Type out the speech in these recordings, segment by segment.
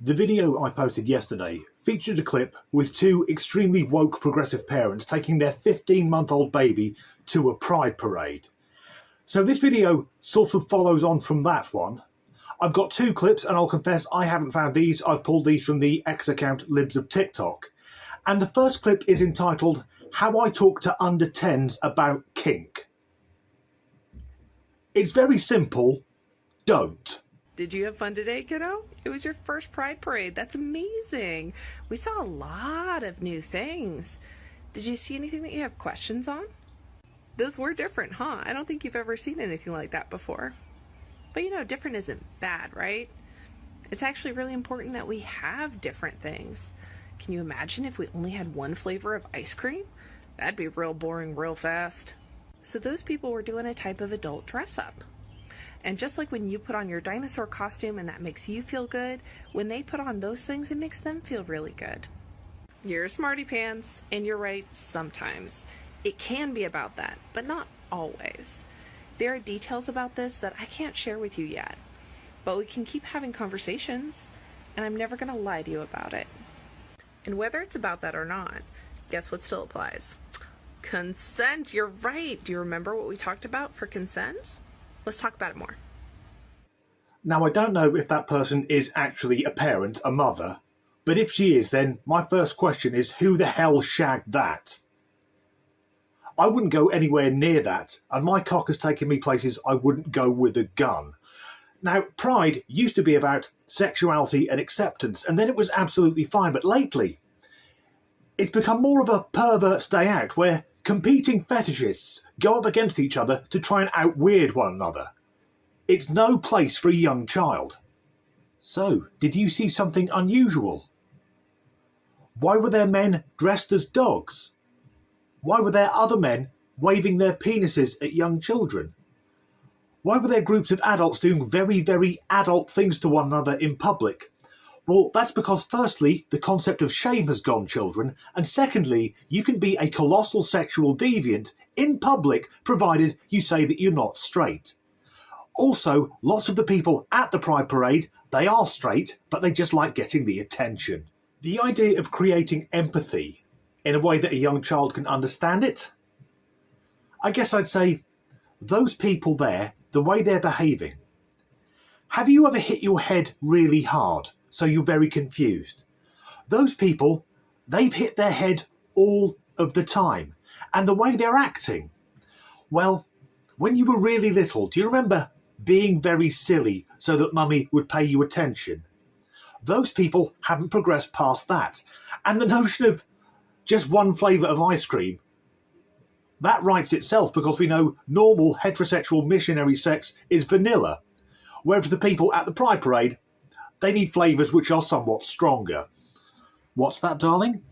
The video I posted yesterday featured a clip with two extremely woke progressive parents taking their 15-month-old baby to a pride parade. So this video sort of follows on from that one. I've got two clips and I'll confess I haven't found these. I've pulled these from the X account Libs of TikTok. And the first clip is entitled How I Talk to Under 10s About Kink. It's very simple. Don't. Did you have fun today, kiddo? It was your first Pride Parade. That's amazing. We saw a lot of new things. Did you see anything that you have questions on? Those were different, huh? I don't think you've ever seen anything like that before. But you know, different isn't bad, right? It's actually really important that we have different things. Can you imagine if we only had one flavor of ice cream? That'd be real boring real fast. So those people were doing a type of adult dress up. And just like when you put on your dinosaur costume and that makes you feel good, when they put on those things, it makes them feel really good. You're a smarty pants, and you're right sometimes. It can be about that, but not always. There are details about this that I can't share with you yet, but we can keep having conversations, and I'm never going to lie to you about it. And whether it's about that or not, guess what still applies? Consent, you're right. Do you remember what we talked about for consent? Let's talk about it more. Now, I don't know if that person is actually a parent, a mother, but if she is, then my first question is, who the hell shagged that? I wouldn't go anywhere near that, and my cock has taken me places I wouldn't go with a gun. Now, Pride used to be about sexuality and acceptance, and then it was absolutely fine, but lately, it's become more of a pervert's day out, where competing fetishists go up against each other to try and out-weird one another. It's no place for a young child. So, did you see something unusual? Why were there men dressed as dogs? Why were there other men waving their penises at young children? Why were there groups of adults doing very, very adult things to one another in public? Well, that's because firstly, the concept of shame has gone, children, and secondly, you can be a colossal sexual deviant in public provided you say that you're not straight. Also, lots of the people at the Pride Parade, they are straight, but they just like getting the attention. The idea of creating empathy in a way that a young child can understand it, I guess I'd say, those people there, the way they're behaving. Have you ever hit your head really hard, so you're very confused? Those people, they've hit their head all of the time. And the way they're acting, well, when you were really little, do you remember being very silly so that mummy would pay you attention? Those people haven't progressed past that. And the notion of just one flavour of ice cream, that writes itself because we know normal heterosexual missionary sex is vanilla, whereas the people at the Pride Parade, they need flavours which are somewhat stronger. What's that, darling?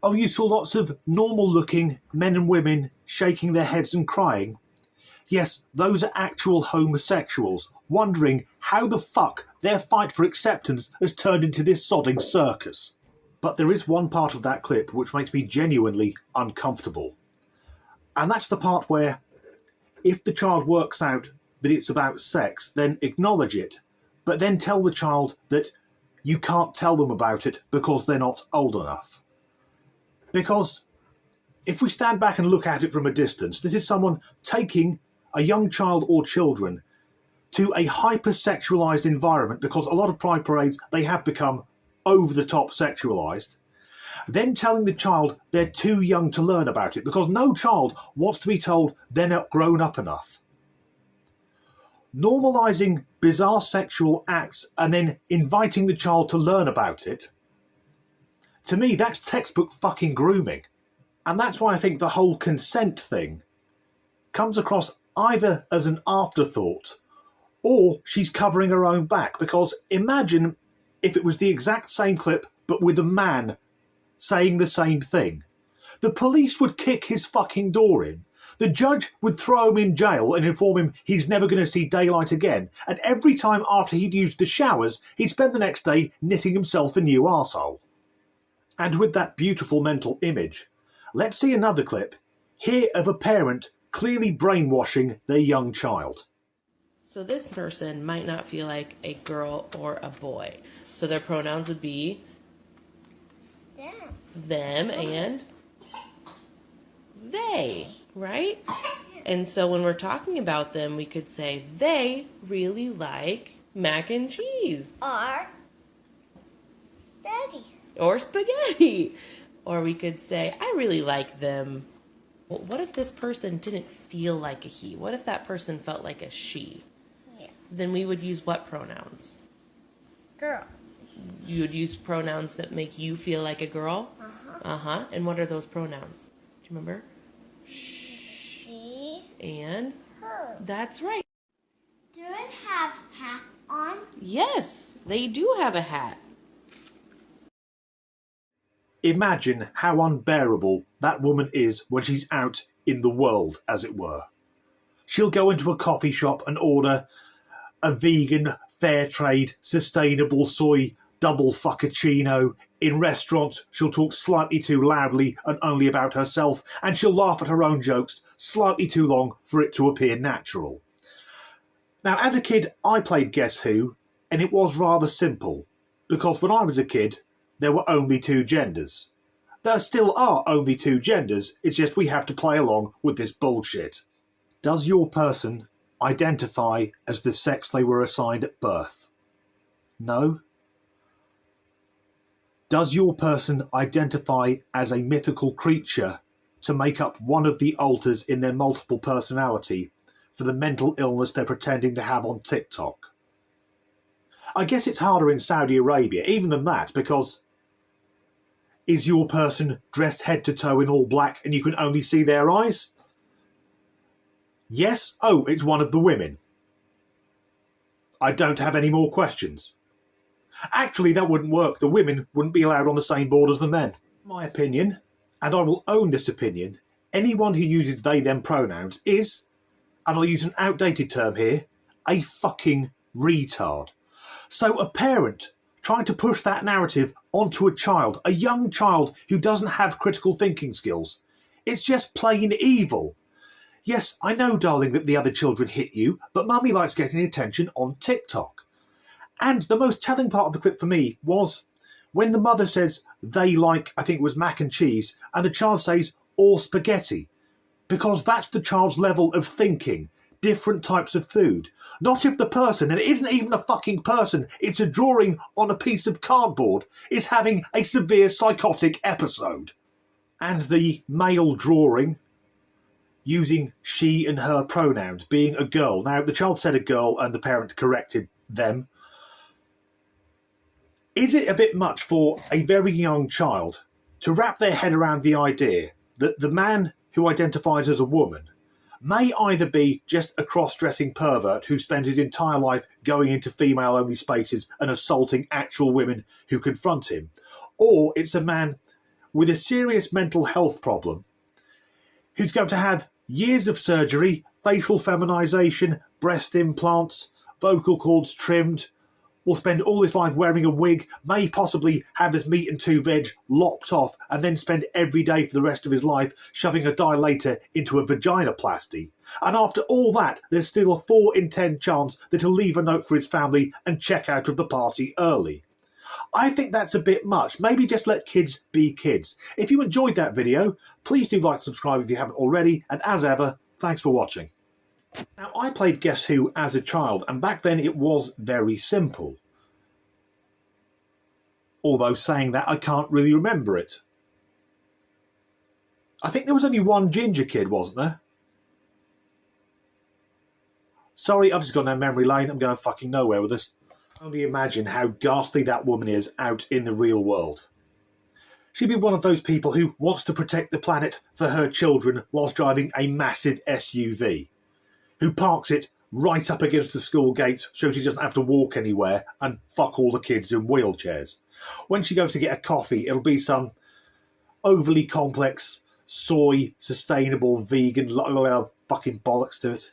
Oh, you saw lots of normal-looking men and women shaking their heads and crying? Yes, those are actual homosexuals, wondering how the fuck their fight for acceptance has turned into this sodding circus. But there is one part of that clip which makes me genuinely uncomfortable. And that's the part where, if the child works out that it's about sex, then acknowledge it, but then tell the child that you can't tell them about it because they're not old enough. Because if we stand back and look at it from a distance, this is someone taking a young child or children to a hyper-sexualised environment, because a lot of Pride Parades, they have become over-the-top sexualised, then telling the child they're too young to learn about it, because no child wants to be told they're not grown up enough. Normalising bizarre sexual acts and then inviting the child to learn about it, to me, that's textbook fucking grooming. And that's why I think the whole consent thing comes across either as an afterthought or she's covering her own back. Because imagine if it was the exact same clip but with a man saying the same thing. The police would kick his fucking door in. The judge would throw him in jail and inform him he's never going to see daylight again. And every time after he'd used the showers, he'd spend the next day knitting himself a new arsehole. And with that beautiful mental image, let's see another clip here of a parent clearly brainwashing their young child. So this person might not feel like a girl or a boy. So their pronouns would be them and they, right? And so when we're talking about them, we could say, they really like mac and cheese. Or spaghetti. Or we could say, I really like them. Well, what if this person didn't feel like a he? What if that person felt like a she? Yeah. Then we would use what pronouns? Girl. You would use pronouns that make you feel like a girl? Uh-huh. Uh-huh. And what are those pronouns? Do you remember? She. And? Her. That's right. Do it have hat on? Yes, they do have a hat. Imagine how unbearable that woman is when she's out in the world, as it were. She'll go into a coffee shop and order a vegan, fair trade, sustainable soy double fuccuccino. In restaurants, she'll talk slightly too loudly and only about herself, and she'll laugh at her own jokes slightly too long for it to appear natural. Now, as a kid, I played Guess Who, and it was rather simple, because when I was a kid, there were only two genders. There still are only two genders, it's just we have to play along with this bullshit. Does your person identify as the sex they were assigned at birth? No? Does your person identify as a mythical creature to make up one of the alters in their multiple personality for the mental illness they're pretending to have on TikTok? I guess it's harder in Saudi Arabia, even than that, because is your person dressed head to toe in all black and you can only see their eyes? Yes? Oh, it's one of the women. I don't have any more questions. Actually, that wouldn't work. The women wouldn't be allowed on the same board as the men. My opinion, and I will own this opinion, anyone who uses they them pronouns is, and I'll use an outdated term here, a fucking retard. So a parent trying to push that narrative onto a child, a young child who doesn't have critical thinking skills, it's just plain evil. Yes, I know, darling, that the other children hit you, but mummy likes getting attention on TikTok. And the most telling part of the clip for me was when the mother says they like, I think it was mac and cheese, and the child says, or spaghetti. Because that's the child's level of thinking. Different types of food. Not if the person, and it isn't even a fucking person, it's a drawing on a piece of cardboard, is having a severe psychotic episode. And the male drawing, using she and her pronouns, being a girl. Now, the child said a girl and the parent corrected them. Is it a bit much for a very young child to wrap their head around the idea that the man who identifies as a woman may either be just a cross-dressing pervert who spends his entire life going into female-only spaces and assaulting actual women who confront him, or it's a man with a serious mental health problem who's going to have years of surgery, facial feminization, breast implants, vocal cords trimmed, will spend all his life wearing a wig, may possibly have his meat and two veg lopped off, and then spend every day for the rest of his life shoving a dilator into a vaginoplasty. And after all that, there's still a 4 in 10 chance that he'll leave a note for his family and check out of the party early. I think that's a bit much. Maybe just let kids be kids. If you enjoyed that video, please do like and subscribe if you haven't already, and as ever, thanks for watching. Now, I played Guess Who as a child, and back then it was very simple. Although saying that, I can't really remember it. I think there was only one ginger kid, wasn't there? Sorry, I've just gone down memory lane. I'm going fucking nowhere with this. Only imagine how ghastly that woman is out in the real world. She'd be one of those people who wants to protect the planet for her children whilst driving a massive SUV. Who parks it right up against the school gates so she doesn't have to walk anywhere and fuck all the kids in wheelchairs. When she goes to get a coffee, it'll be some overly complex, soy, sustainable, vegan, fucking bollocks to it.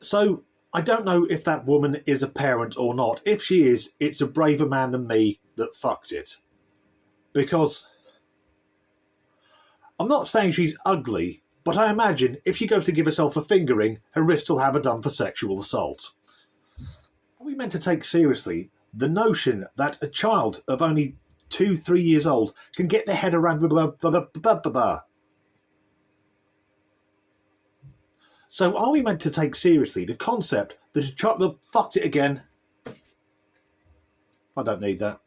So, I don't know if that woman is a parent or not. If she is, it's a braver man than me that fucked it. Because I'm not saying she's ugly, but I imagine if she goes to give herself a fingering, her wrist will have her done for sexual assault. Are we meant to take seriously The notion that a child of only 2-3 years old can get their head around So are we meant to take seriously the concept that a child fucked it again? I don't need that.